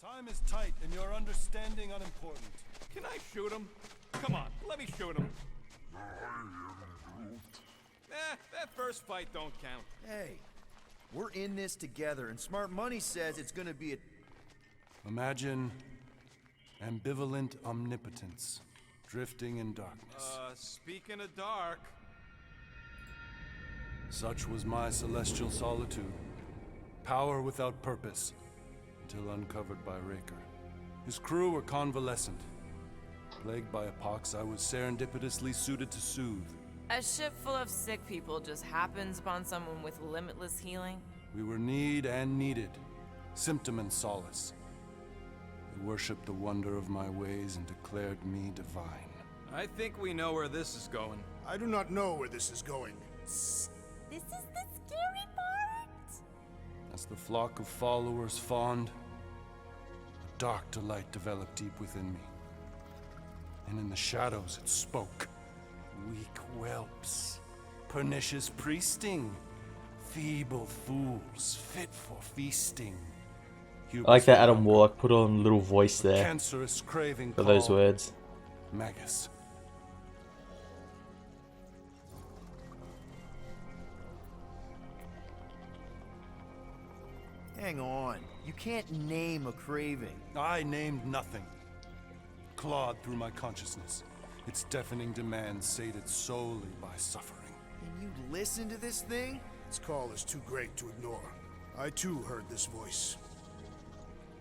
Time is tight and your understanding unimportant. Can I shoot him? Come on, let me shoot him. That first fight don't count. Hey, we're in this together, and Smart Money says it's gonna be a... Imagine ambivalent omnipotence, drifting in darkness. Speaking of dark... Such was my celestial solitude. Power without purpose, until uncovered by Raker. His crew were convalescent. Plagued by a pox, I was serendipitously suited to soothe. A ship full of sick people just happens upon someone with limitless healing? We were need and needed, symptom and solace. They worshipped the wonder of my ways and declared me divine. I think we know where this is going. I do not know where this is going. This is the scary part. As the flock of followers fawned, a dark delight developed deep within me. And in the shadows it spoke. Weak whelps, pernicious priesting, feeble fools fit for feasting. I like that Adam Warlock put on a little voice there Cancerous craving for those words. Magus. Hang on. You can't name a craving. I named nothing. Clawed through my consciousness. Its deafening demands sated solely by suffering. Can you listen to this thing? Its call is too great to ignore. I too heard this voice.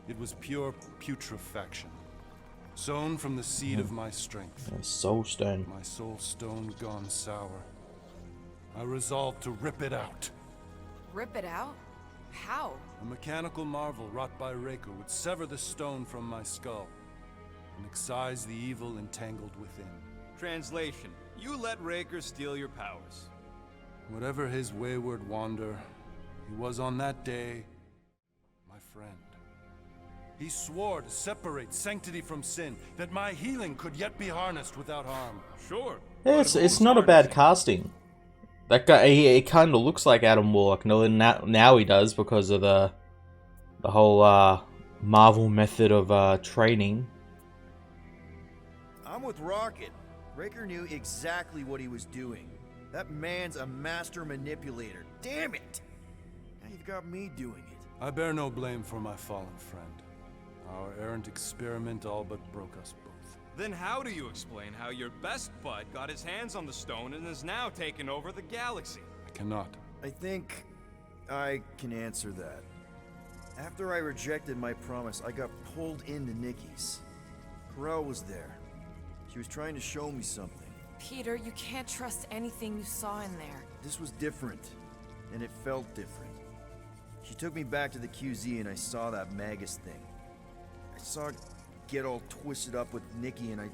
It was pure putrefaction, sown from the seed of my strength. Soul stone. My soul stone gone sour. I resolved to rip it out. Rip it out? How? A mechanical marvel wrought by Raker would sever the stone from my skull and excise the evil entangled within. Translation: you let Raker steal your powers. Whatever his wayward wander, he was on that day my friend. He swore to separate sanctity from sin, that my healing could yet be harnessed without harm. Sure. Yeah, it's not a bad casting. That guy, he kind of looks like Adam Warlock. No, now he does because of the whole Marvel method of training. I'm with Rocket. Raker knew exactly what he was doing. That man's a master manipulator. Damn it! Now you've got me doing it. I bear no blame for my fallen friend. Our errant experiment all but broke us both. Then how do you explain how your best bud got his hands on the stone and is now taking over the galaxy? I cannot. I think I can answer that. After I rejected my promise, I got pulled into Nikki's. Corel was there. She was trying to show me something. Peter, you can't trust anything you saw in there. This was different, and it felt different. She took me back to the QZ and I saw that Magus thing. I saw it get all twisted up with Nikki and I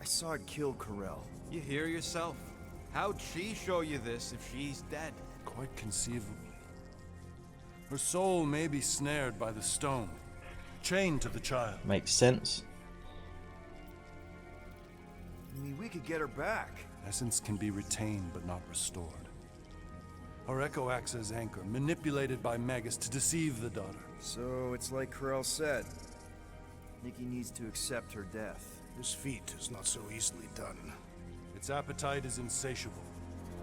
saw it kill Corel. You hear yourself? How'd she show you this if she's dead? Quite conceivably. Her soul may be snared by the stone, chained to the child. Makes sense. I mean, we could get her back. Essence can be retained but not restored. Her echo acts as anchor, manipulated by Magus to deceive the daughter. So it's like Corel said. Nikki needs to accept her death. This feat is not so easily done. Its appetite is insatiable.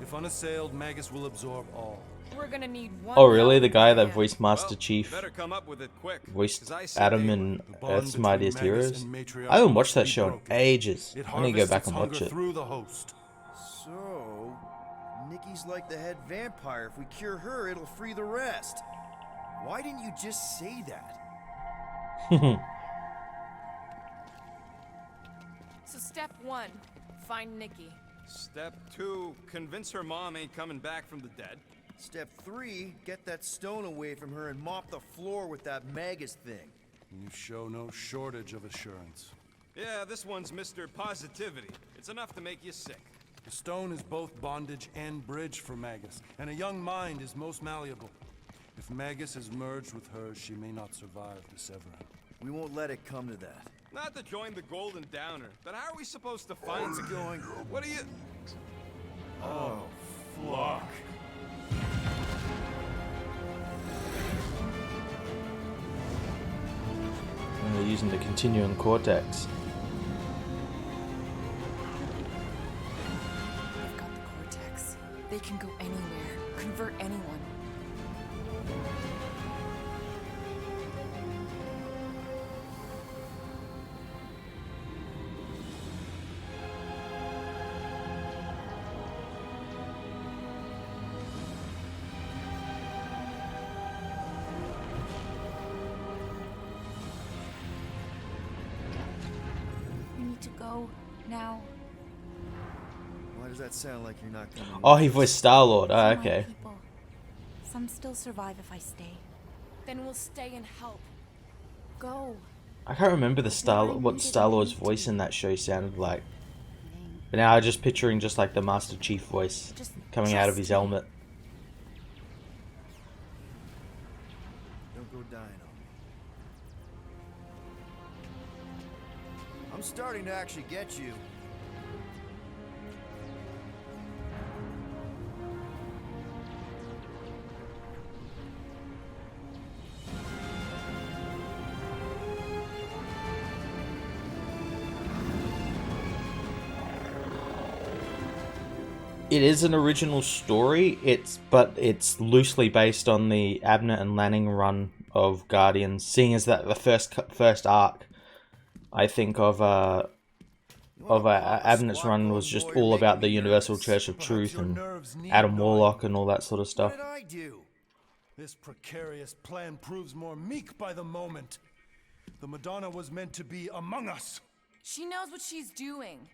If unassailed, Magus will absorb all. We're gonna need one. Oh, really? The guy that voiced Master Well, Chief better come up with it quick. voiced 'cause I said Adam they in The bond Earth's between Mightiest Magus Heroes. and Matriarch I haven't watched that must be show in broken. ages. It I need to go harvests back its and watch hunger it. through the host. So, Nikki's like the head vampire. If we cure her, it'll free the rest. Why didn't you just say that? So step 1, find Nikki. Step 2, convince her mom ain't coming back from the dead. Step 3, get that stone away from her and mop the floor with that Magus thing. You show no shortage of assurance. Yeah, this one's Mr. Positivity. It's enough to make you sick. The stone is both bondage and bridge for Magus, and a young mind is most malleable. If Magus is merged with hers, she may not survive the severing. We won't let it come to that. Not to join the Golden Downer, but how are we supposed to find the going? What are you... Oh, fuck. using the continuum cortex. They've got the cortex. They can go anywhere, convert anyone. We need to go now. Why does that sound like you're not coming? Oh, he voiced Star-Lord. Oh, For my okay. people. Some still survive if I stay. Then we'll stay and help. Go. I can't remember what Star-Lord's voice in that show sounded like. But now I'm just picturing just like the Master Chief voice coming out of his helmet. Don't go dying on me. I'm starting to actually get you. It is an original story. But it's loosely based on the Abnett and Lanning run of Guardians, seeing as that the first arc, I think of Abnett's run was just all about the Universal Church of Truth and Adam Warlock and all that sort of What stuff. did I do? This precarious plan proves more meek by the moment. The Madonna was meant to be among us. She knows what she's doing.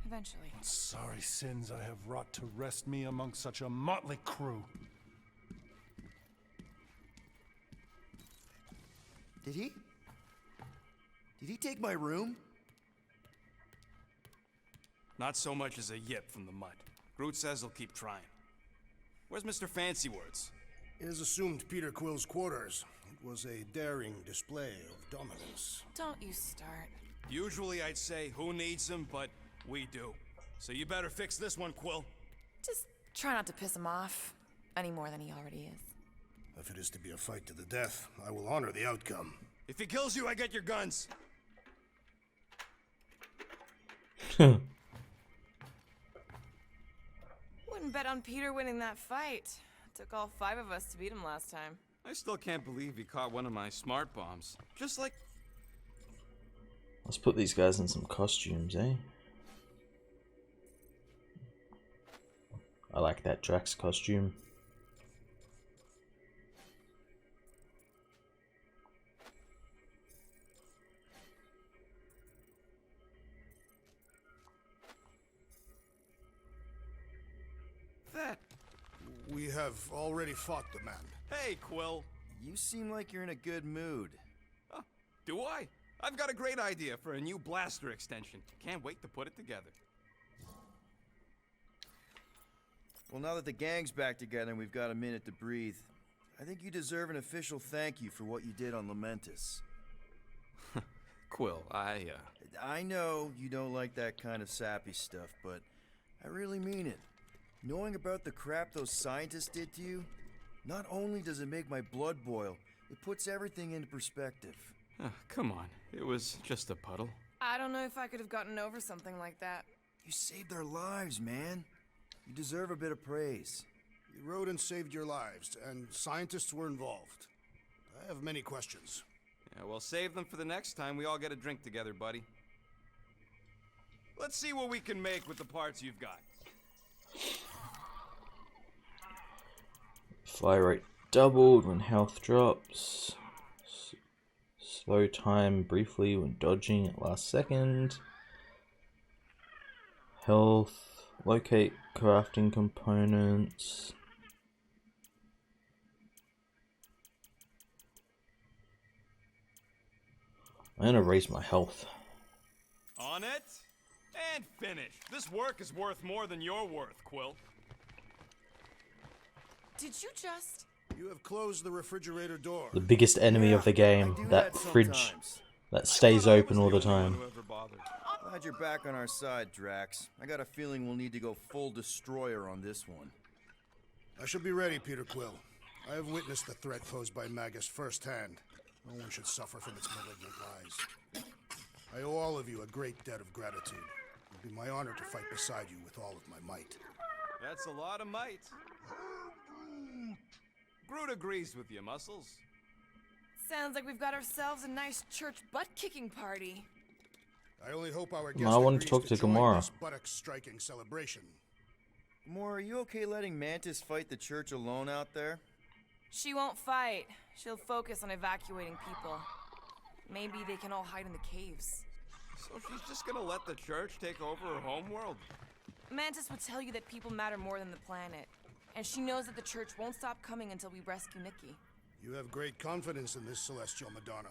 Eventually. Sorry sins I have wrought to wrest me among such a motley crew. Did he? Did he take my room? Not so much as a yip from the mud. Groot says he'll keep trying. Where's Mr. Fancy Words? It is assumed Peter Quill's quarters. It was a daring display of dominance. Don't you start. Usually I'd say who needs him, but we do. So you better fix this one, Quill. Just try not to piss him off any more than he already is. If it is to be a fight to the death, I will honor the outcome. If he kills you, I get your guns. Wouldn't bet on Peter winning that fight. Took all 5 of us to beat him last time. I still can't believe he caught one of my smart bombs. Just like... Let's put these guys in some costumes, eh? I like that Drax costume. that. We have already fought the man. Hey, Quill. You seem like you're in a good mood. Oh, do I? I've got a great idea for a new blaster extension. Can't wait to put it together. Well, now that the gang's back together and we've got a minute to breathe, I think you deserve an official thank you for what you did on Lamentus. Quill, I know you don't like that kind of sappy stuff, but I really mean it. Knowing about the crap those scientists did to you, not only does it make my blood boil, it puts everything into perspective. come on. It was just a puddle. I don't know if I could have gotten over something like that. You saved their lives, man. You deserve a bit of praise. You rode and saved your lives, and scientists were involved. I have many questions. Yeah, well, save them for the next time we all get a drink together, buddy. Let's see what we can make with the parts you've got. Fire rate doubled when health drops. Slow time briefly when dodging at last second. Health. Locate crafting components. I'm gonna raise my health. On it, and finish. This work is worth more than your worth, Quill. Did you just... You have closed the refrigerator door. The biggest enemy of the game, I do that fridge sometimes. that stays open all the time. Whoever bothered. Glad you're back on our side, Drax. I got a feeling we'll need to go full destroyer on this one. I shall be ready, Peter Quill. I have witnessed the threat posed by Magus firsthand. No one should suffer from its malignant lies. I owe all of you a great debt of gratitude. It would be my honor to fight beside you with all of my might. That's a lot of might. Groot agrees with you, Muscles. Sounds like we've got ourselves a nice church butt-kicking party. I only hope our I want to talk to join Gamora. this buttock-striking celebration. Gamora, are you okay letting Mantis fight the church alone out there? She won't fight. She'll focus on evacuating people. Maybe they can all hide in the caves. So she's just gonna let the church take over her homeworld? Mantis would tell you that people matter more than the planet. And she knows that the church won't stop coming until we rescue Nikki. You have great confidence in this celestial Madonna.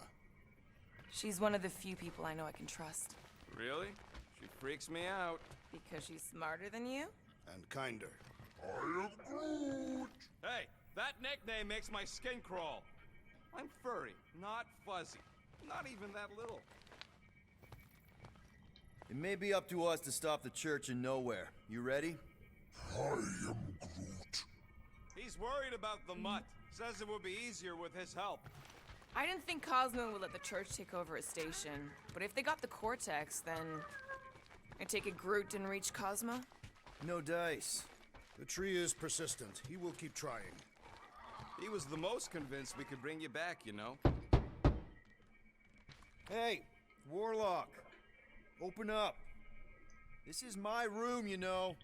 She's one of the few people I know I can trust. Really? She freaks me out. Because she's smarter than you? And kinder. Hey, that nickname makes my skin crawl. I'm furry, not fuzzy. Not even that little. It may be up to us to stop the church in nowhere. You ready? I am Groot. He's worried about the mutt. Says it will be easier with his help. I didn't think Cosmo would let the church take over a station. But if they got the Cortex, then... I take it Groot didn't reach Cosmo? No dice. The tree is persistent. He will keep trying. He was the most convinced we could bring you back, you know. Hey, Warlock. Open up. This is my room, you know.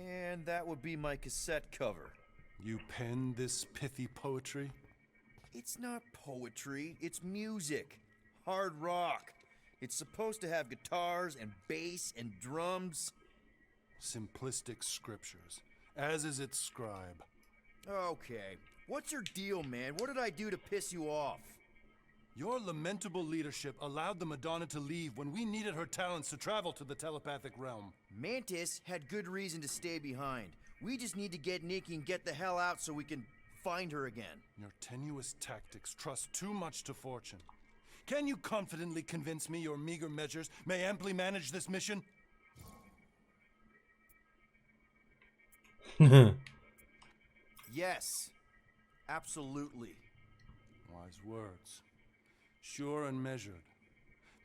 And that would be my cassette cover. You penned this pithy poetry? It's not poetry, it's music. Hard rock. It's supposed to have guitars and bass and drums. Simplistic scriptures, as is its scribe. Okay, what's your deal, man? What did I do to piss you off? Your lamentable leadership allowed the Madonna to leave when we needed her talents to travel to the telepathic realm. Mantis had good reason to stay behind. We just need to get Nikki and get the hell out so we can find her again. Your tenuous tactics trust too much to fortune. Can you confidently convince me your meager measures may amply manage this mission? Yes, absolutely. Wise words. Sure and measured,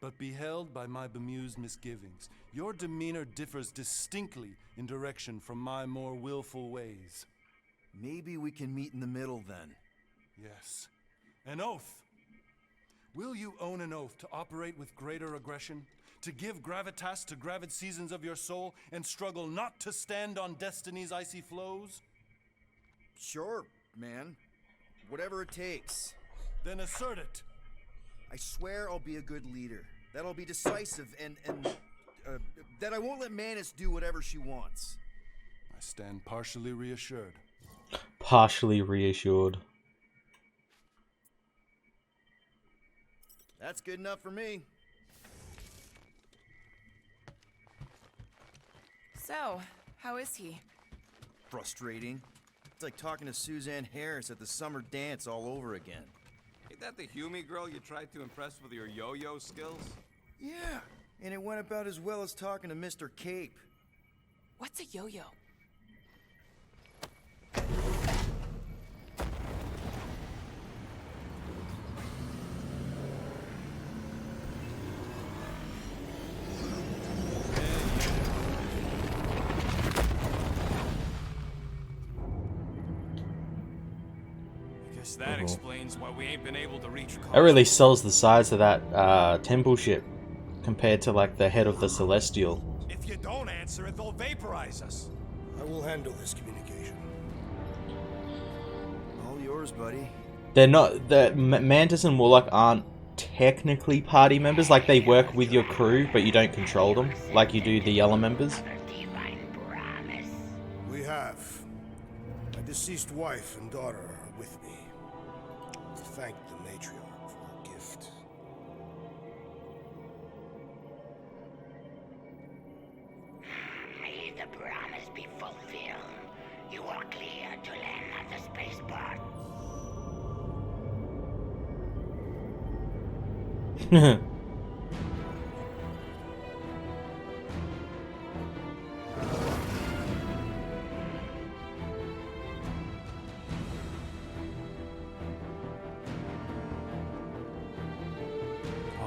but beheld by my bemused misgivings, your demeanor differs distinctly in direction from my more willful ways. Maybe we can meet in the middle then. Yes. An oath. Will you own an oath to operate with greater aggression, to give gravitas to gravid seasons of your soul, and struggle not to stand on destiny's icy flows? Sure, man. Whatever it takes. Then assert it. I swear I'll be a good leader. That I'll be decisive and that I won't let Mantis do whatever she wants. I stand partially reassured. Partially reassured. That's good enough for me. So, how is he? Frustrating. It's like talking to Suzanne Harris at the summer dance all over again. Ain't that the Humie girl you tried to impress with your yo-yo skills? Yeah, and it went about as well as talking to Mr. Cape. What's a yo-yo? That explains why we ain't been able to reach That really sells the size of that temple ship compared to like the head of the Celestial. If you don't answer it, they'll vaporize us. I will handle this communication. All yours, buddy. They're not the Mantis and Warlock aren't technically party members. Like they work with your crew, but you don't control them like you do the other members. We have. My deceased wife and daughter are with me. Thank the matriarch for her gift. May the promise be fulfilled. You are clear to land at the spaceport.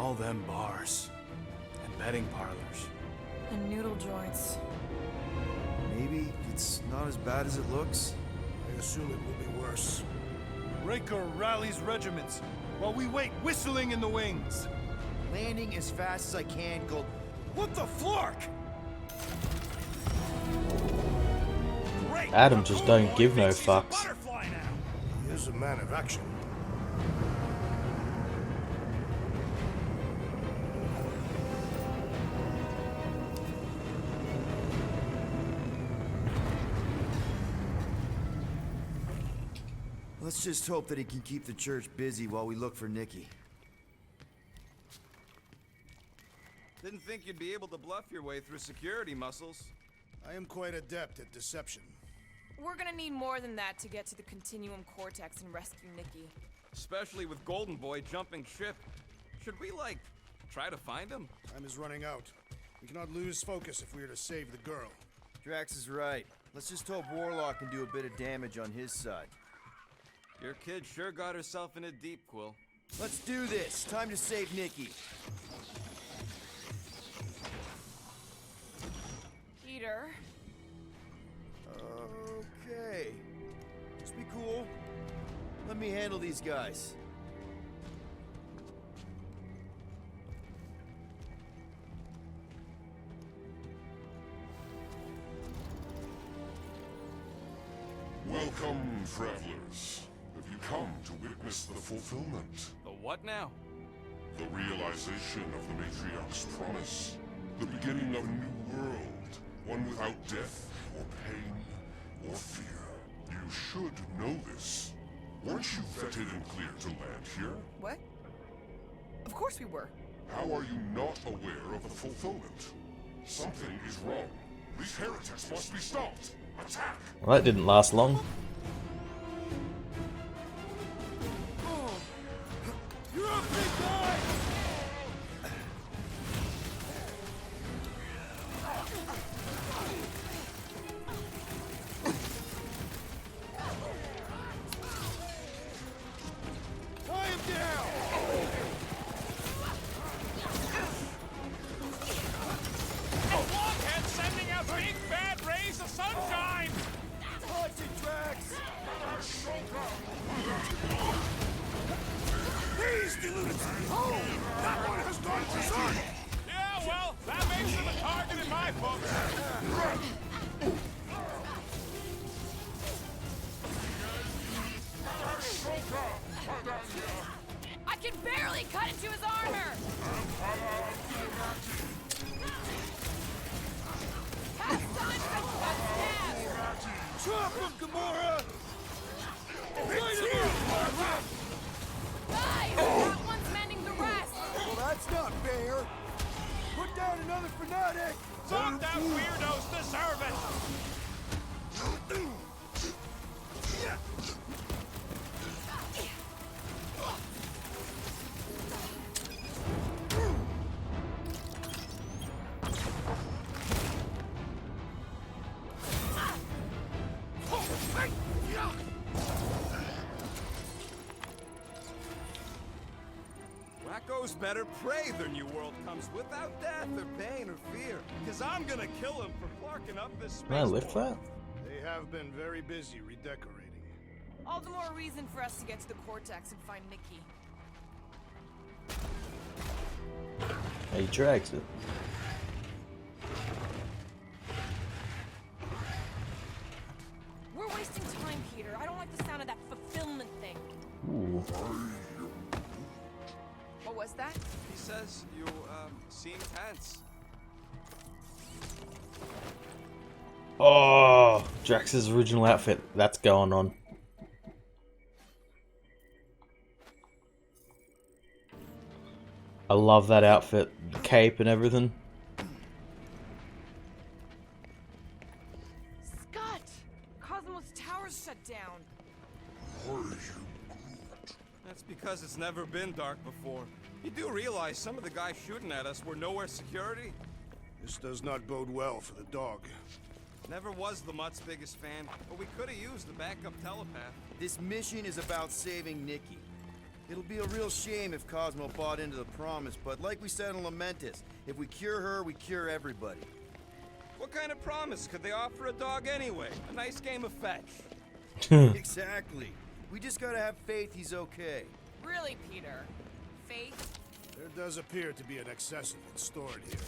All them bars and betting parlors. And noodle joints. Maybe it's not as bad as it looks. I assume it will be worse. Raker rallies regiments while we wait whistling in the wings. Landing as fast as I can, Gold. What the flark? Adam just don't give no fucks. He is a man of action. Let's just hope that he can keep the church busy while we look for Nikki. Didn't think you'd be able to bluff your way through security muscles. I am quite adept at deception. We're gonna need more than that to get to the Continuum Cortex and rescue Nikki. Especially with Golden Boy jumping ship. Should we, like, try to find him? Time is running out. We cannot lose focus if we are to save the girl. Drax is right. Let's just hope Warlock can do a bit of damage on his side. Your kid sure got herself in it deep, Quill. Let's do this. Time to save Nikki. Peter. Okay. Just be cool. Let me handle these guys. Welcome, travelers. Have you come to witness the fulfillment? The what now? The realization of the Matriarch's promise. The beginning of a new world. One without death, or pain, or fear. You should know this. Weren't you vetted and cleared to land here? What? Of course we were. How are you not aware of the fulfillment? Something is wrong. These heretics must be stopped. Attack! Well, that didn't last long. You're up, big guy! Tie him down! Blockhead sending out big bad rays of sunshine! Punch it, Drax! These deluded! Oh! That one has gone berserk! Yeah, well, that makes him a target in my book. I can barely cut into his armor! Pass time for Chop him, Gamora! Guys, that one's mending the rest! Well, that's not fair! Put down another fanatic! Some damn weirdos deserve it! Wacko's better pray their new world comes without death or pain or fear. Cause I'm gonna kill him for clarking up this space. Can I lift that? They have been very busy redecorating. All the more reason for us to get to the Cortex and find Nikki. He drags it. We're wasting time, Peter. I don't like the sound of that fulfillment thing. Ooh. What was that? He says you, seem tense. Oh, Drax's original outfit. That's going on. I love that outfit, the cape and everything. Scott! Cosmos Tower's shut down. That's because it's never been dark before. You do realize some of the guys shooting at us were nowhere security? This does not bode well for the dog. Never was the Mutt's biggest fan, but we could have used the backup telepath. This mission is about saving Nikki. It'll be a real shame if Cosmo bought into the promise, but like we said in Lamentus, if we cure her, we cure everybody. What kind of promise could they offer a dog anyway? A nice game of fetch. Exactly. We just gotta have faith he's okay. Really, Peter? Faith? There does appear to be an excess of it stored here.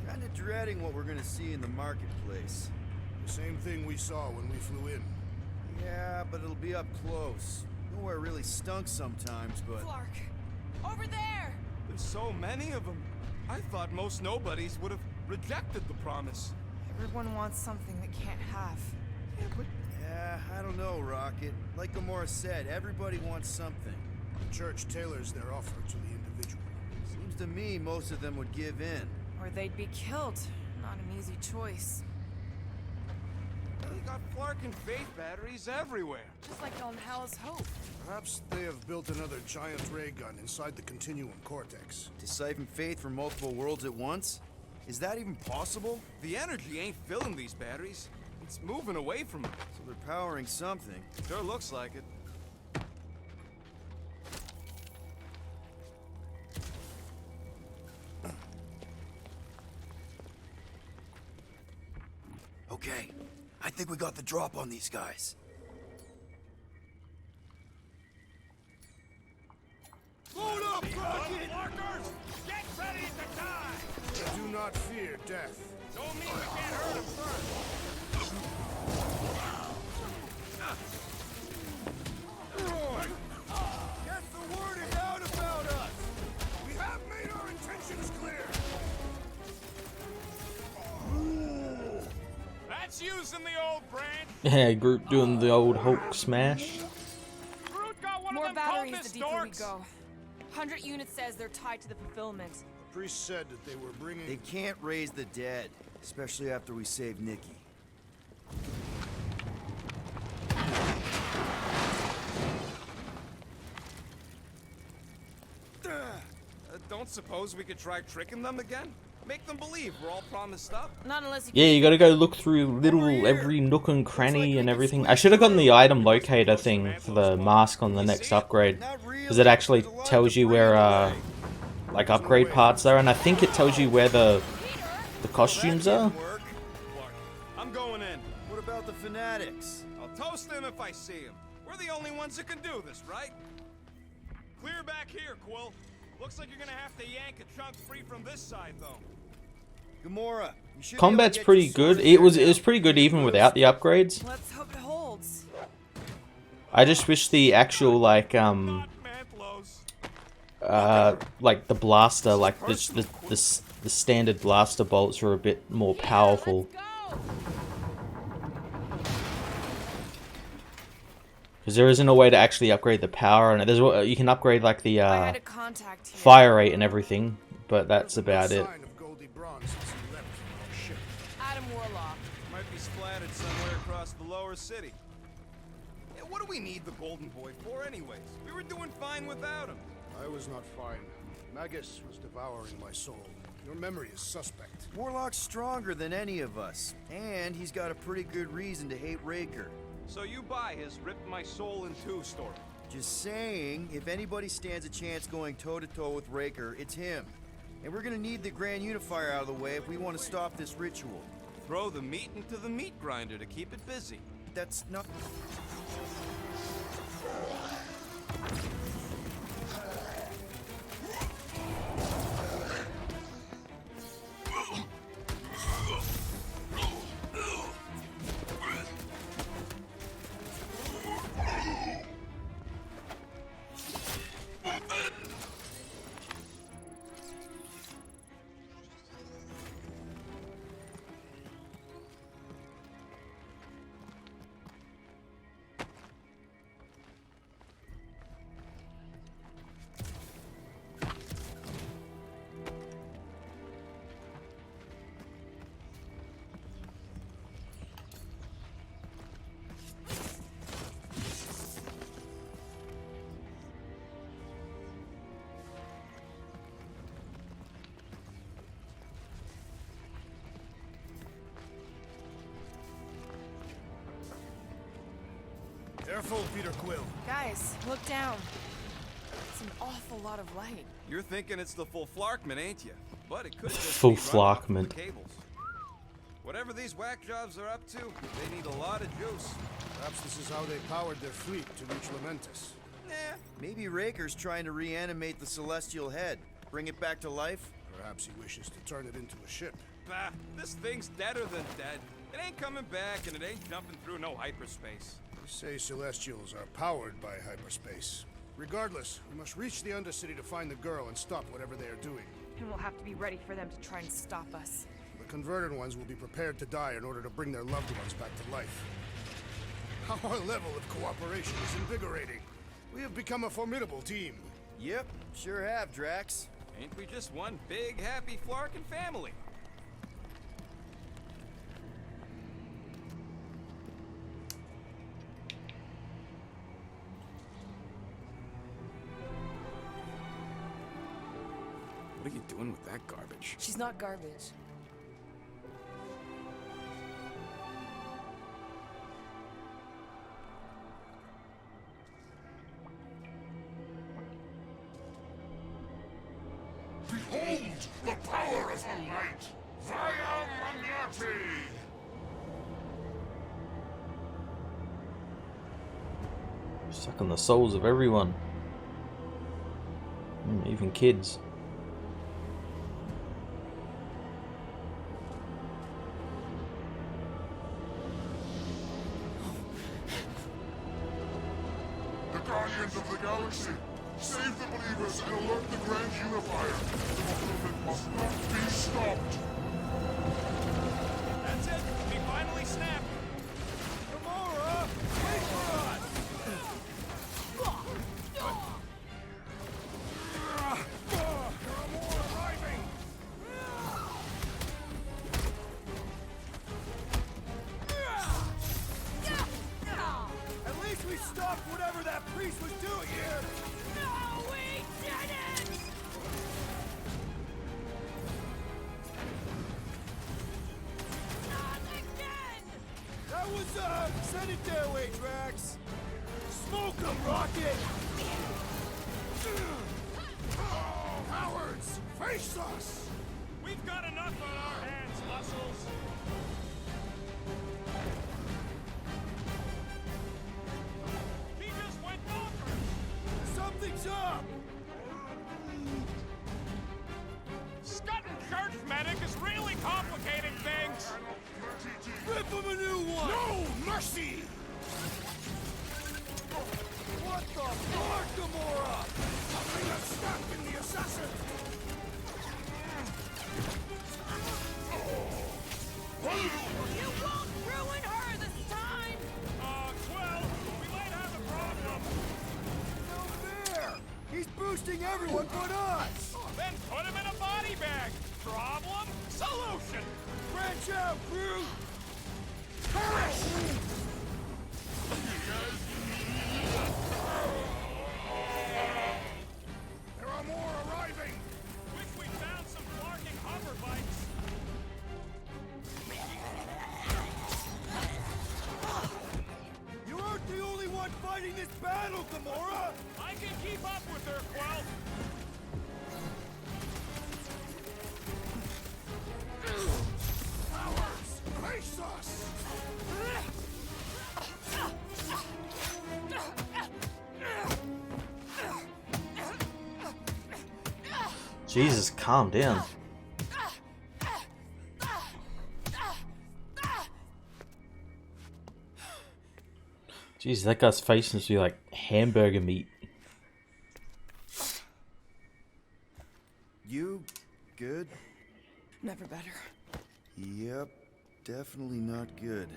Kinda dreading what we're gonna see in the marketplace. The same thing we saw when we flew in. Yeah, but it'll be up close. Nowhere really stunk sometimes, but... Clark! Over there! There's so many of them. I thought most nobodies would have rejected the promise. Everyone wants something they can't have. Yeah, but Yeah, I don't know, Rocket. Like Gamora said, everybody wants something. The church tailors their offer to the individual. Seems to me most of them would give in. Or they'd be killed. Not an easy choice. they got Flark and Faith batteries everywhere. Just like on Hal's Hope. Perhaps they have built another giant ray gun inside the Continuum Cortex. To siphon faith from multiple worlds at once? Is that even possible? The energy ain't filling these batteries. It's moving away from them. So they're powering something. Sure looks like it. Okay, I think we got the drop on these guys. Load up, Rocket! Markers, get ready to die! Do not fear death. Don't mean we can't hurt him first. Guess the word is out about us! We have made our intentions clear. That's using the old branch. Yeah, Groot doing the old Hulk smash. Groot got one More of them batteries cultist the deeper we dorks. go. 100 units says they're tied to the fulfillment. The priest said that they were bringing... They can't raise the dead, especially after we save Nikki. Don't suppose we could try tricking them again? Make them believe we're all promised up? Not unless you Yeah, you gotta go look through every nook and cranny and everything. I should have gotten the item locator thing for the mask on the next upgrade, because it actually tells you where like upgrade parts are, and I think it tells you where the costumes are. Work. I'm going in. What about the fanatics? I'll toast them if I see them. We're the only ones that can do this, right? Clear back here, Quill. Looks like you're gonna have to yank a chunk free from this side, though. Gamora, you should Combat's be able to pretty get your good. sword It was there pretty good even without the upgrades. let's hope it holds. I just wish the actual like Not Mantlos. like the blaster, like the standard blaster bolts are a bit more powerful. Let's go! Because there isn't a way to actually upgrade the power, and there's you can upgrade like the I had a contact here. fire rate and everything, but that's about it. Sign of Goldie Bronze since he left our ship. Adam Warlock. Might be splattered somewhere across the lower city. Yeah, what do we need the Golden Boy for, anyways? We were doing fine without him. I was not fine. Magus was devouring my soul. Your memory is suspect. Warlock's stronger than any of us, and he's got a pretty good reason to hate Raker. So you buy his ripped my soul in two story. Just saying, if anybody stands a chance going toe-to-toe with Raker, it's him. And we're gonna need the Grand Unifier out of the way if we want to stop this ritual. Throw the meat into the meat grinder to keep it busy. That's not... Careful, Peter Quill. Guys, look down. It's an awful lot of light. You're thinking it's the full Flarkman, ain't you? But it could just Full be runoff from Flarkman. the cables. Whatever these whack jobs are up to, they need a lot of juice. Perhaps this is how they powered their fleet to reach Lamentus. Eh, Maybe Raker's trying to reanimate the Celestial Head. Bring it back to life? Perhaps he wishes to turn it into a ship. bah, this thing's deader than dead. It ain't coming back, and it ain't jumping through no hyperspace. They say Celestials are powered by hyperspace. Regardless, we must reach the Undercity to find the girl and stop whatever they are doing. And we'll have to be ready for them to try and stop us. The converted ones will be prepared to die in order to bring their loved ones back to life. Our level of cooperation is invigorating. We have become a formidable team. Yep, sure have, Drax. Ain't we just one big, happy Flarkin family? What are you doing with that garbage? She's not garbage. Behold the power of the light! Via Magnati! Sucking the souls of everyone. Even kids. The Guardians of the Galaxy! Save the believers and alert the Grand Unifier! The movement must not be stopped! That's it. We finally snapped. Gamora, wait for us. Gamora arriving. At least we stopped whatever that priest was doing here! No, we didn't! Not again! That was, send it their way, Drax! Smoke 'em, Rocket! Oh, cowards! Face us! We've got enough on our hands, Muscles. He just went bonkers. Something's up! Scudding church medic is really complicating things. Rip him a new one! No mercy! What the fuck, Gamora? Something has stuck in the assassin! You won't ruin her this time! Well, we might have a problem. No fair! He's boosting everyone but us! Then put him in a body bag. Problem? Solution. Branch out, Groot! There are more arriving! Wish we found some flarking hover bikes. You aren't the only one fighting this battle, Gamora! I can keep up with her, Quill. Cowards! Face us! Jesus, calm down. Jeez, that guy's face must be like hamburger meat. You good? Never better. Yep, definitely not good.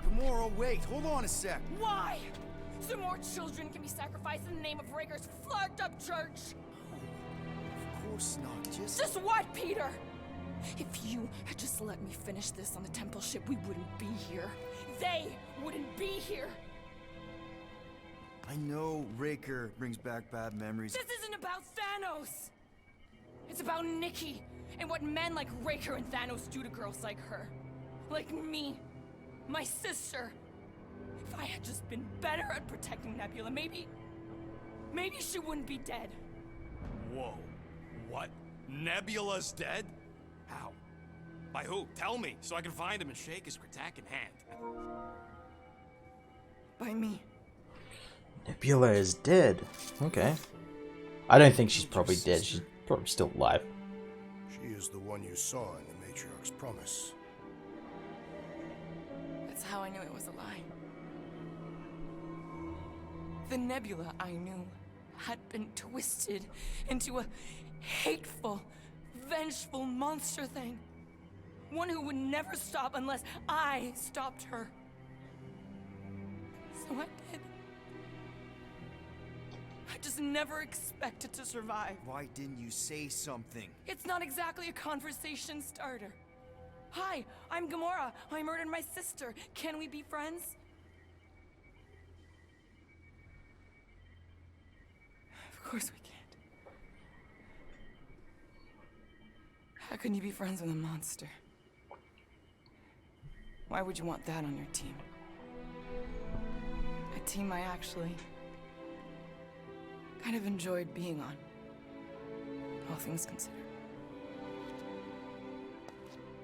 Gamora, wait, hold on a sec. Why? So more children can be sacrificed in the name of Raker's flarked up church? Of course not, Just what, Peter? If you had just let me finish this on the temple ship, we wouldn't be here. They wouldn't be here. I know Raker brings back bad memories. This isn't about Thanos. It's about Nikki and what men like Raker and Thanos do to girls like her. Like me. My sister. If I had just been better at protecting Nebula, maybe she wouldn't be dead. Whoa. What? Nebula's dead? How? By who? Tell me, so I can find him and shake his Kratak in hand. By me. Nebula is dead. Okay. I don't think she's probably dead. She's probably still alive. She is the one you saw in the Matriarch's promise. That's how I knew it was a lie. The Nebula I knew had been twisted into a hateful, vengeful monster thing. One who would never stop unless I stopped her. So I did. I just never expected to survive. Why didn't you say something? It's not exactly a conversation starter. Hi, I'm Gamora. I murdered my sister. Can we be friends? Of course we can't. How can you be friends with a monster? Why would you want that on your team? A team I actually kind of enjoyed being on, all things considered.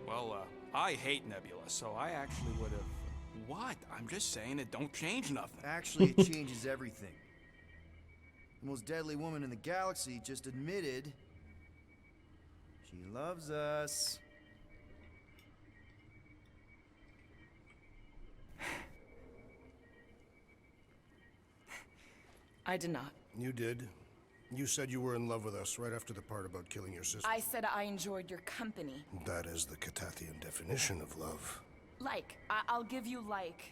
Well, I hate Nebula, so I actually would have... What? I'm just saying it don't change nothing. Actually, it changes everything. The most deadly woman in the galaxy just admitted she loves us. I did not. You did. You said you were in love with us right after the part about killing your sister. I said I enjoyed your company. That is the Catathian definition of love. Like. I'll give you like.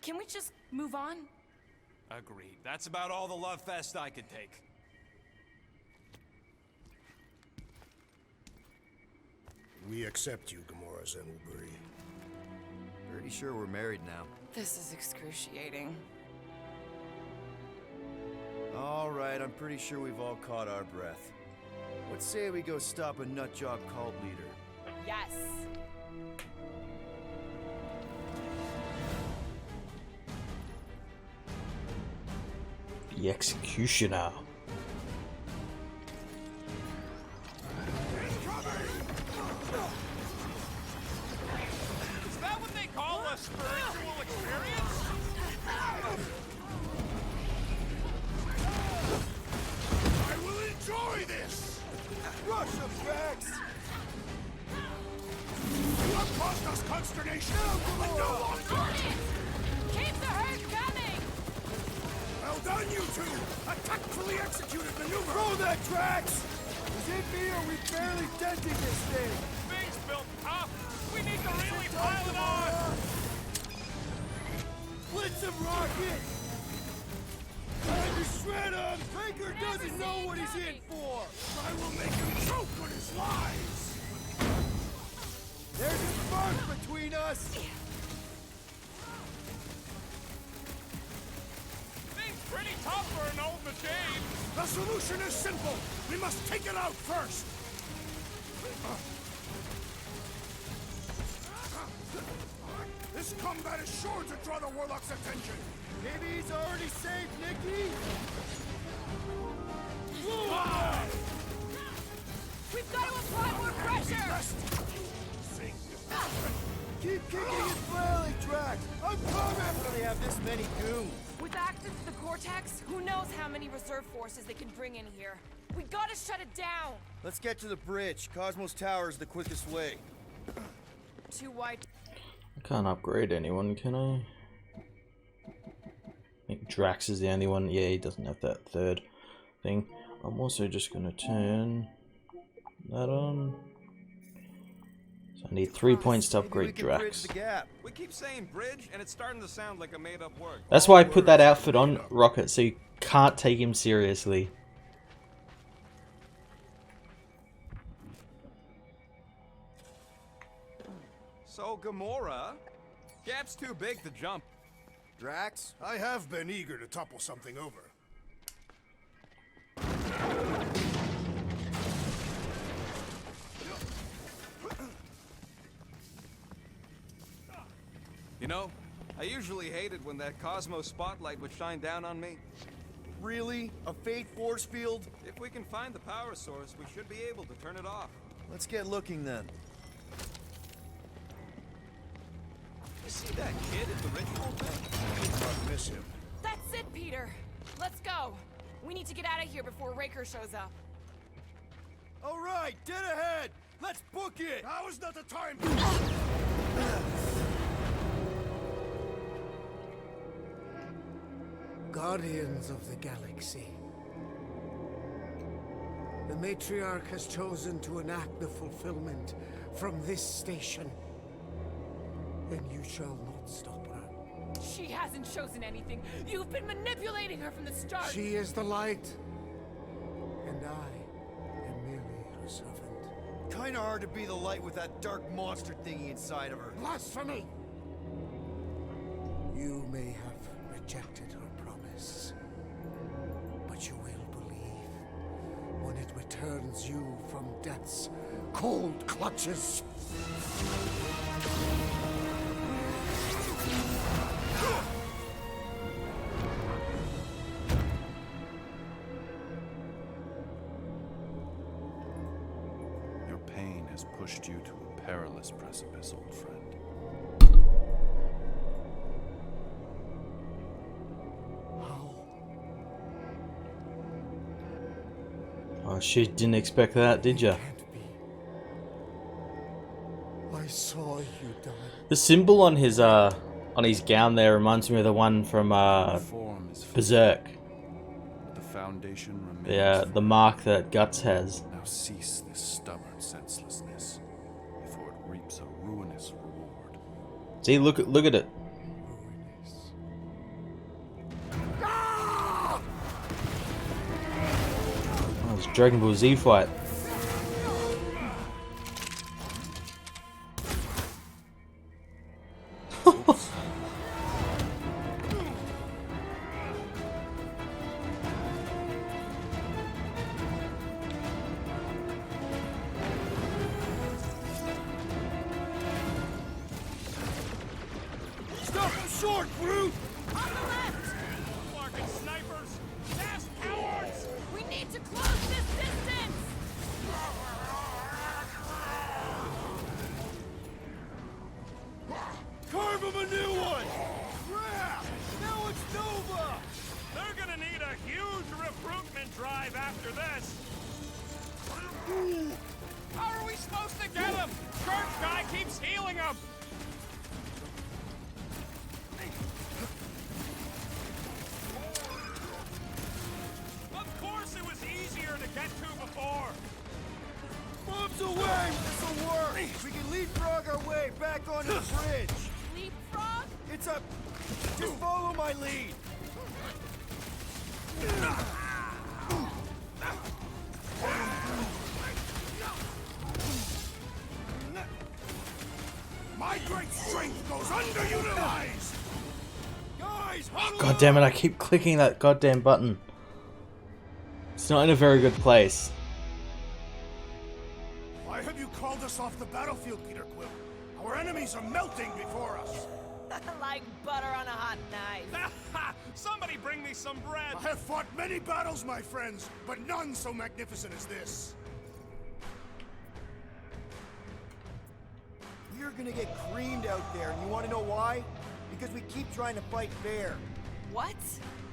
Can we just move on? Agreed. That's about all the love fest I could take. We accept you, Gamora Zenuburi. Pretty sure we're married now. This is excruciating. All right, I'm pretty sure we've all caught our breath. Let's say we go stop a nutjob cult leader. Yes. The Executioner. Is that what they call a spiritual experience? I will enjoy this! Rush him, Rex! You have caused us consternation! And no longer! Keep the herd coming! Well done, you two! A tactfully executed maneuver! Throw that, Drax! Is it me or we barely denting this thing? Things built tough. We need to really pile it on. Blitz him, Rocket! Time to shred him! Baker doesn't know what he's in for! I will make him choke on his lies! There's a spark between us! Things pretty tough for an old machine. The solution is simple! We must take it out first! This combat is sure to draw the Warlock's attention! Maybe he's already safe, Nikki? We've got to apply more pressure! Keep kicking and flailing, Drax! I'm coming! When they have this many goons. With access to the Cortex, who knows how many reserve forces they can bring in here. We gotta shut it down! Let's get to the bridge. Cosmos Tower is the quickest way. Too wide. I can't upgrade anyone, can I? I think Drax is the only one. Yeah, he doesn't have that third thing. I'm also just gonna turn that on. So I need 3 points to upgrade Drax. We keep saying bridge, and it's starting to sound like a made-up word. That's why I put that outfit on Rocket, so you can't take him seriously. So, Gamora, gap's too big to jump. Drax? I have been eager to topple something over. You know, I usually hated when that Cosmo spotlight would shine down on me. Really? A fate force field? If we can find the power source, we should be able to turn it off. Let's get looking then. You see that kid at the ritual thing? I miss him. That's it, Peter. Let's go. We need to get out of here before Raker shows up. All right, dead ahead. Let's book it. Now is not the time. Guardians of the Galaxy. The Matriarch has chosen to enact the fulfillment from this station. And you shall not stop her. She hasn't chosen anything. You've been manipulating her from the start. She is the light. And I am merely her servant. Kinda hard to be the light with that dark monster thingy inside of her. Blasphemy! You may have rejected her promise, but you will believe when it returns you from death's cold clutches. Your pain has pushed you to a perilous precipice, old friend. Oh shit, didn't expect that, did ya? I saw you die. The symbol on his gown there reminds me of the one from Form is Berserk. but the foundation remains. Yeah, the mark that Guts has. Now cease this stubborn senselessness, before it reaps a ruinous reward. See, look at it. Oh, it's Dragon Ball Z fight. Stop him short, Groot! On the left! Fucking snipers! Fast cowards! We need to close this distance! Carve him a new one! Crap! Now it's Nova! They're gonna need a huge recruitment drive after this! How are we supposed to get him? Church guy keeps healing him! Of course it was easier to get to before! Bombs away! This'll work! We can leapfrog our way back onto the bridge! Leapfrog? It's a... Just follow my lead! My great strength goes underutilized! Guys, huddle God damn it, I keep clicking that goddamn button. It's not in a very good place. Why have you called us off the battlefield, Peter Quill? Our enemies are melting before us. Like butter on a hot knife. Somebody bring me some bread! I have fought many battles, my friends, but none so magnificent as this. We're gonna get creamed out there, and you wanna know why? Because we keep trying to fight fair. What?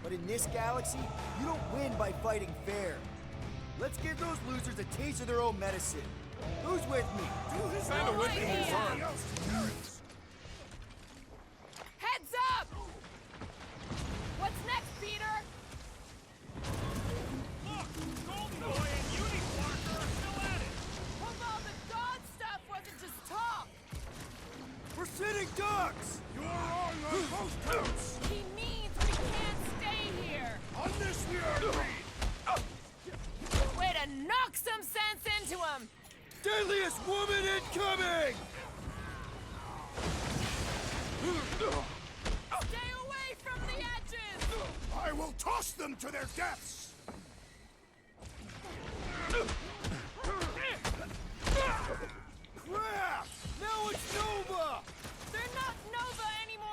But in this galaxy, you don't win by fighting fair. Let's give those losers a taste of their own medicine. Who's with me? Kinda with me idea. first. Heads up! What's next, Peter? Look! Golden Boy and Unicorn are still at it! Hope all the god stuff wasn't just talk. We're sitting ducks! You're wrong on both counts. He means we can't stay here. On this we are agreed. Way to knock some sense into him. Deadliest woman incoming! Stay away from the edges. I will toss them to their deaths. Crap! Now it's Nova! They're not Nova anymore.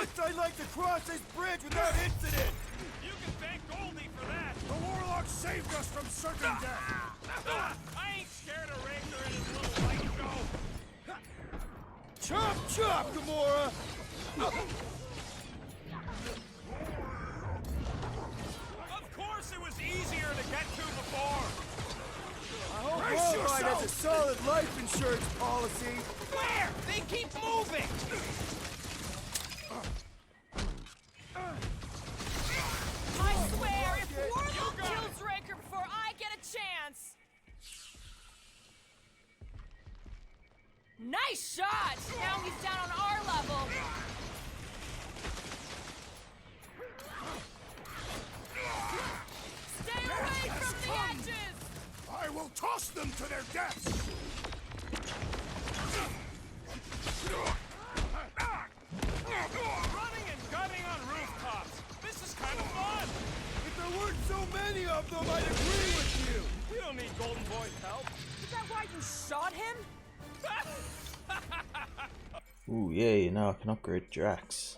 Just I'd like to cross this bridge without incident! You can thank Goldie for that. The Warlock saved us from certain death! I ain't scared of Raker and his little white show. Chop, chop, Gamora! Of course it was easier to get to before. I hope Brace Worldwide yourself! has a solid life insurance policy. Where? They keep moving. I swear, if Warlock kills Raker before I get a chance. Nice shot! Now he's down on our level. Stay away from the edges! I will toss them to their deaths! Running and gunning on rooftops. This is kind of fun. If there weren't so many of them, I'd agree with you. We don't need Golden Boy's help. Is that why you shot him? Ooh, yay, now I can upgrade Drax.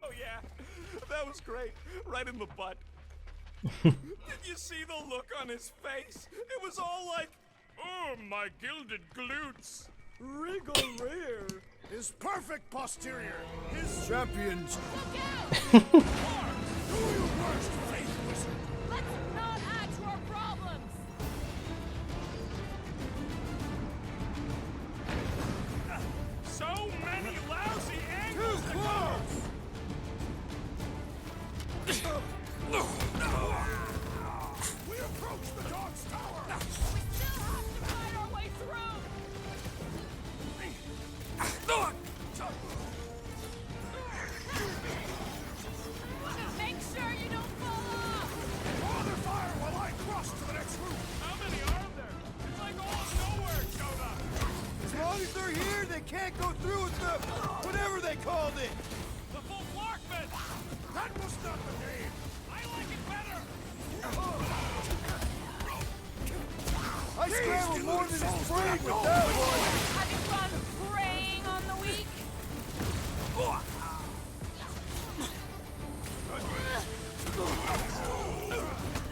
Oh yeah, that was great. Right in the butt. Did you see the look on his face? It was all like, oh, my gilded glutes. Wriggle rear. His perfect posterior! His champions. Look out! Do your worst, Faith Wizard! Let's not add to our problems! So many lousy angles to Close! We approach the dog's tower! We still have to fight our way through! Make sure you don't fall off! Draw their fire while I cross to the next room! How many are there? It's like all of nowhere showed up. As long as they're here, they can't go through with the whatever they called it. The full Flarkman. That was not the name! I like it better. I scrambled more than his brain with that one. Having fun preying on the weak?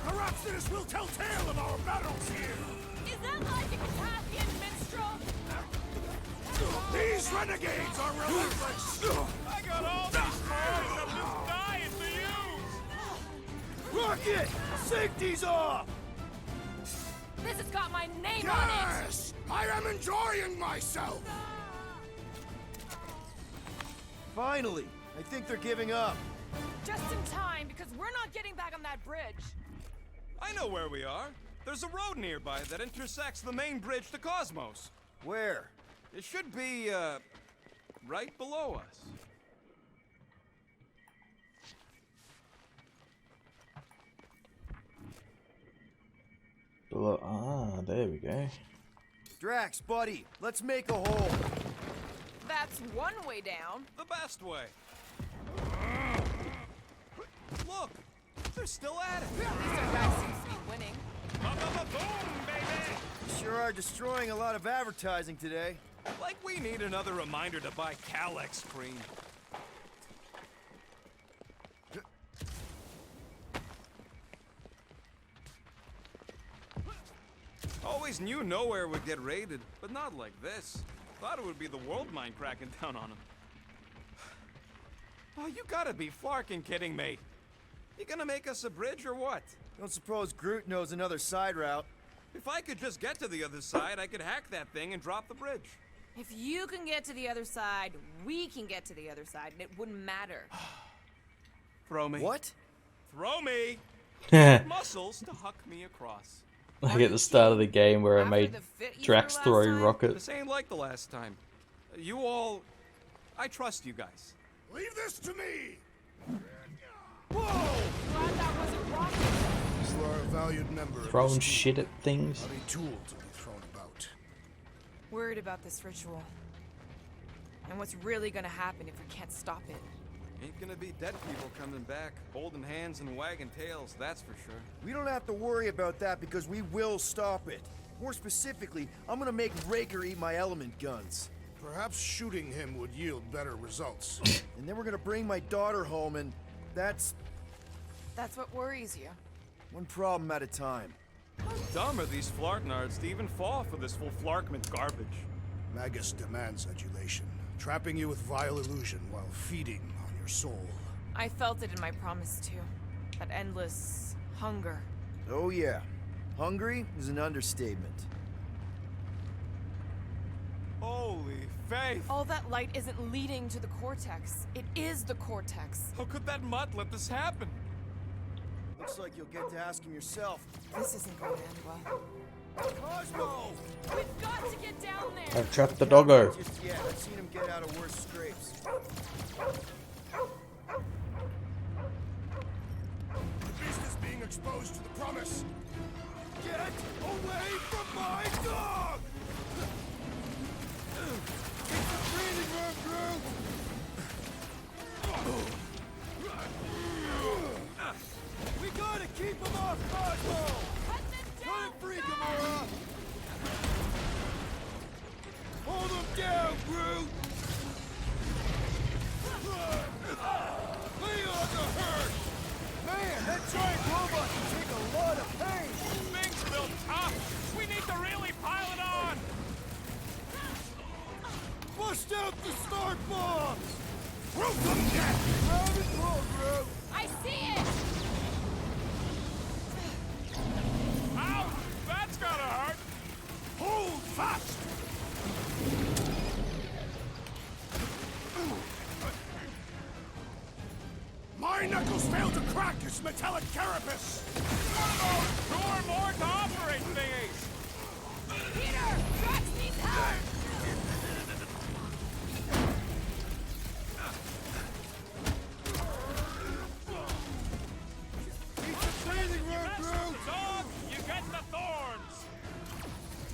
Perhaps this will tell tale of our battles here! Is that like a Cathassian minstrel? These renegades are relentless! I got all these toys. I'm just dying to use. Rocket! Safety's off! This has got my name on it! Yes! I am enjoying myself! Finally, I think they're giving up. Just in time, because we're not getting back on that bridge. I know where we are. There's a road nearby that intersects the main bridge to Cosmos. Where? It should be, right below us. Below, ah, there we go. Drax, buddy, let's make a hole. That's one way down. The best way. Look, they're still at it. At least our guy seems to be winning. Boom, baby! You sure are destroying a lot of advertising today. Like we need another reminder to buy Calex cream. Always knew nowhere would get raided, but not like this. Thought it would be the world mine cracking down on them. Oh, you gotta be flarkin' kidding me. You gonna make us a bridge or what? Don't suppose Groot knows another side route. If I could just get to the other side, I could hack that thing and drop the bridge. If you can get to the other side, we can get to the other side, and it wouldn't matter. Throw me. What? Throw me! Muscles to huck me across. Like at the start of the game where I After made the fit you Drax threw throw last time? rocket. This ain't like the last time. You all... I trust you guys. Leave this to me! Glad that wasn't rocket. You are a valued member of Throwing this shit team. at things. Not a tool to be thrown about. Worried about this ritual. And what's really gonna happen if we can't stop it. Ain't gonna be dead people coming back, holding hands and wagging tails, that's for sure. We don't have to worry about that because we will stop it. More specifically, I'm gonna make Raker eat my element guns. Perhaps shooting him would yield better results. And then we're gonna bring my daughter home, and that's That's what worries you. one problem at a time. How dumb are these Flarknards to even fall for this full Flarkment garbage? Magus demands adulation, trapping you with vile illusion while feeding on your soul. I felt it in my promise too. That endless hunger. Oh yeah, hungry is an understatement. Holy faith! All that light isn't leading to the cortex. It is the cortex. How could that mutt let this happen? Looks like you'll get to ask him yourself. This isn't going to end well. Cosmo! We've got to get down there! I've trapped the doggo. Just yet, I've seen him get out of worse scrapes. The beast is being exposed to the promise. Get away from my dog! It's a breathing room, Groot! We gotta keep him off Cosmo! Cut him free, Gamora! Hold him down, Groot! Lay on the hurt! Man, that giant robot can take a lot of pain! Things built tough! We need to really pile it on! Bust out the start bombs! Groot, come get! Round and roll, Groot! I see it! Ow! That's gotta hurt! Hold fast! My knuckles failed to crack its metallic carapace! Two or more to operate thingies! Peter! Drax needs help! It's a breathing room, Groot! Dog, you get the thorns!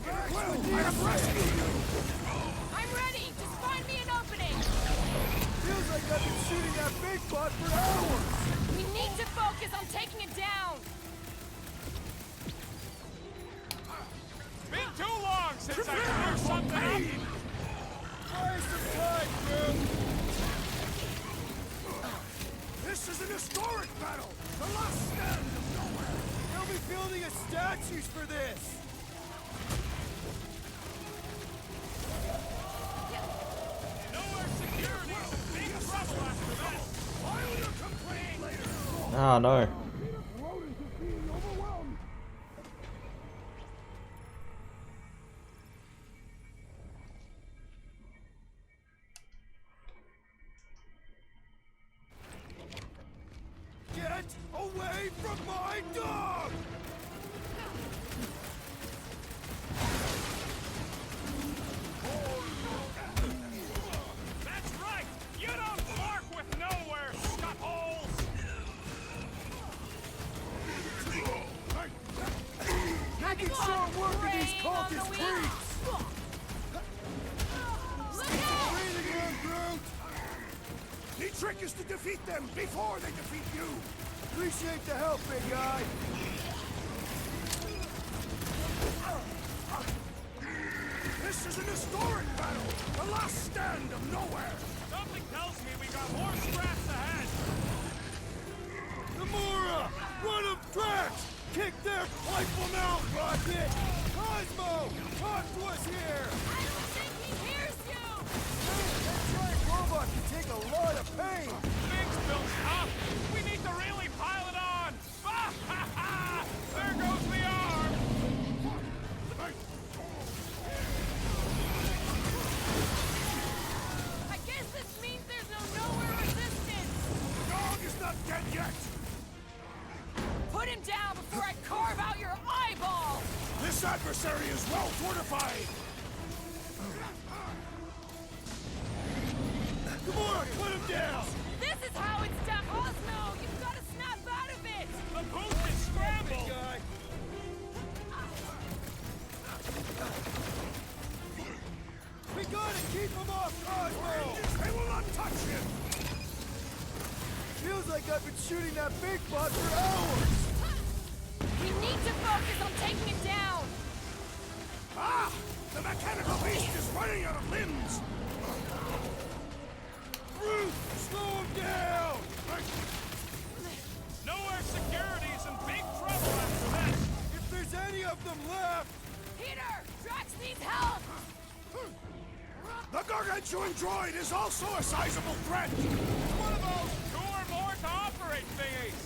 Well, I have rescued you! I'm ready! Just find me an opening! Feels like I've been shooting that big bot for hours! We need to focus on taking it down! Been too long since I cleared something up! Buy some time, Groot! This is an historic battle! The last stand of nowhere! They'll be building us statues for this! Nowhere security's in big trouble after this! File your complaint later! Ah, no. Get away from my dog! That's right! You don't bark with nowhere, scuttholes! I can show work in these cultist creeps! Look out! Breathing room, Groot! The trick is to defeat them before they defeat you! Appreciate the help, big guy! This is an historic battle! The last stand of nowhere! Something tells me we got more scraps ahead! Gamora! Run of tracks! Kick their playful mouth, Rocket! Cosmo! Talk to us here! I don't think he hears you! That giant robot can take a lot of pain! Things built up! We need to really pile it on! Ah, ha, ha! There goes the arm! I guess this means there's no nowhere resistance! The dog is not dead yet! Put him down before I carve out your eyeball! This adversary is well fortified! Gamora, put him down! This is how it's done! Cosmo, you've got to snap out of it! The booth is scrambled! Guy. We gotta keep him off Cosmo! They will not touch him! Feels like I've been shooting that big bot for hours! We need to focus on taking it down! Ah! The mechanical beast is running out of limbs! Ruth, slow him down! Nowhere Security's in big trouble after this. If there's any of them left! Peter! Drax needs help! The gargantuan droid is also a sizable threat! One of those 2 or more to operate thingies.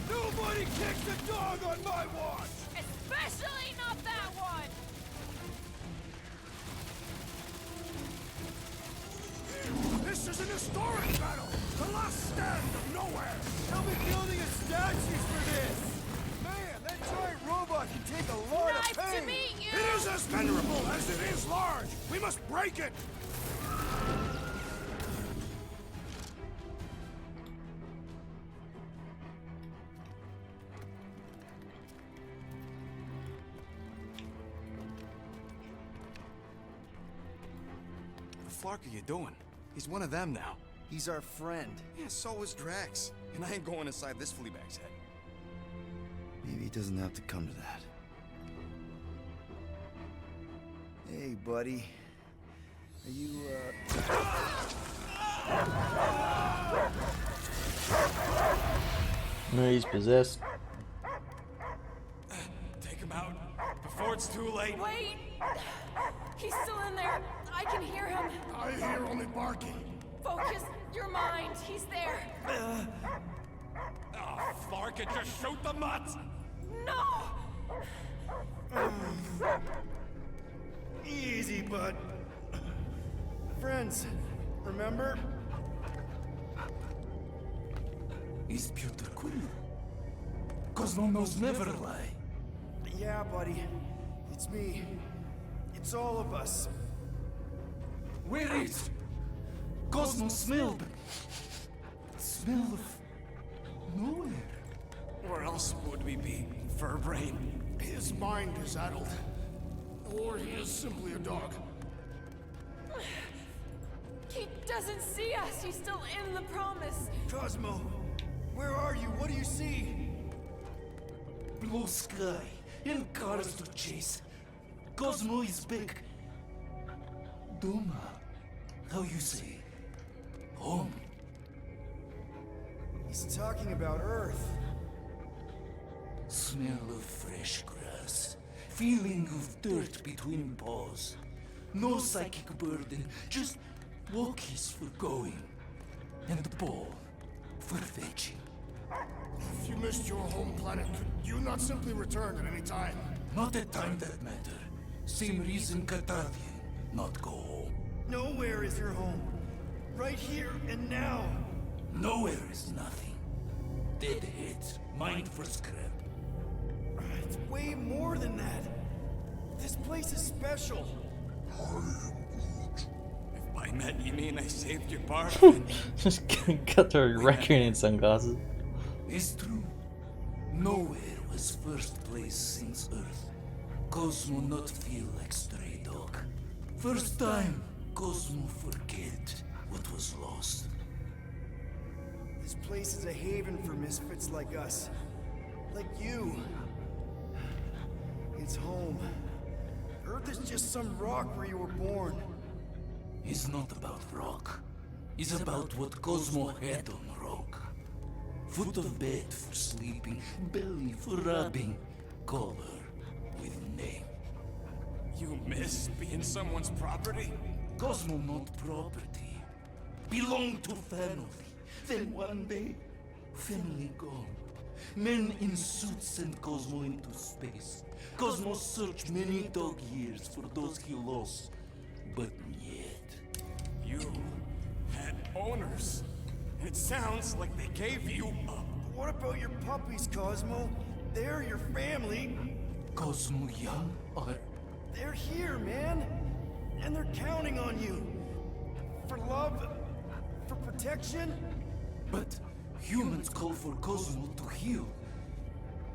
Nobody kicks a dog on my watch! Especially not that one! This is an historic battle! The last stand of nowhere! They'll be building us statues for this! Man, that giant robot can take a lot Nice of pain! to meet you! It is as venerable as it is large! We must break it! The fuck are you doing? He's one of them now. He's our friend. Yeah, so is Drax. And I ain't going inside this fleabag's head. Maybe it doesn't have to come to that. Hey, buddy. Are you, No, he's possessed. Take him out before it's too late. Wait! He's still in there. I can hear him. I hear only barking. Focus your mind. He's there. Oh, Flark, it just shoot the mutts! No! Easy, bud. Friends, remember? Is Peter Quill? Cosmo knows never lie. Yeah, buddy. It's me. It's all of us. Where is Cosmo smelled? Smell of nowhere. Where else would we be, Furbrain? His mind is addled. Or he is simply a dog. He doesn't see us. He's still in the promise. Cosmo, where are you? What do you see? Blue sky and cars to chase. Cosmo is back. Doma, how you say? Home. He's talking about Earth. Smell of fresh grass. Feeling of dirt between paws. No psychic burden, just walkies for going. And the ball for fetching. If you missed your home planet, could you not simply return at any time? Not at time that matter. Same reason Katardian not go home. Nowhere is your home. Right here and now. Nowhere is nothing. Dead heads, mind for scrap. It's way more than that. This place is special. If by that you mean I saved your bar, Just got the raccoon in sunglasses. It's true. Nowhere was first place since Earth. Cosmo not feel like stray dog. First time, Cosmo forget what was lost. This place is a haven for misfits like us. Like you. It's home. Earth is just some rock where you were born. It's not about rock. It's about what Cosmo had on rock. Foot of bed for sleeping, belly for rubbing, color with name. you miss being someone's property? Cosmo not property. Belong to family. Then one day, family gone. Men in suits send Cosmo into space. Cosmo searched many dog years for those he lost, but yet. You had owners. It sounds like they gave you up. What about your puppies, Cosmo? They're your family. Cosmo young or... They're here, man. And they're counting on you. For love, for protection. But humans call for Cosmo to heal.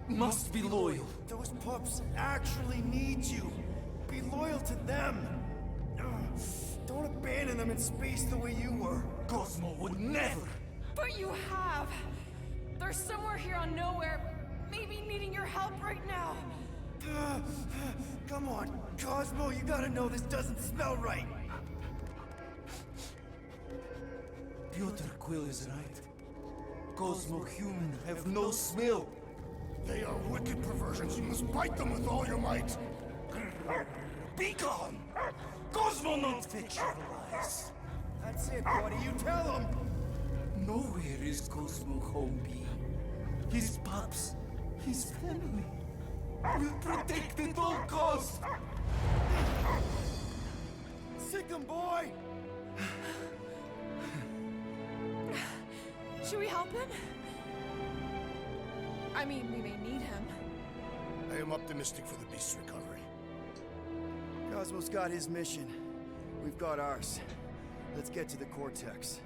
Must be loyal. Those pups actually need you. Be loyal to them. Don't abandon them in space the way you were. Cosmo would never. But you have. They're somewhere here on Nowhere. may be needing your help right now. Come on, Cosmo, you gotta know this doesn't smell right. Piotr Quill is right. Cosmo human have no smell. They are wicked perversions. You must bite them with all your might. Be gone! Cosmo not fetch your lies. That's it, buddy. You tell them. Nowhere is Cosmo home be. His pops, his family, will protect at all costs. Sick 'em, boy. Should we help him? I mean, we may need him. I am optimistic for the beast's recovery. Cosmo's got his mission. We've got ours. Let's get to the Cortex.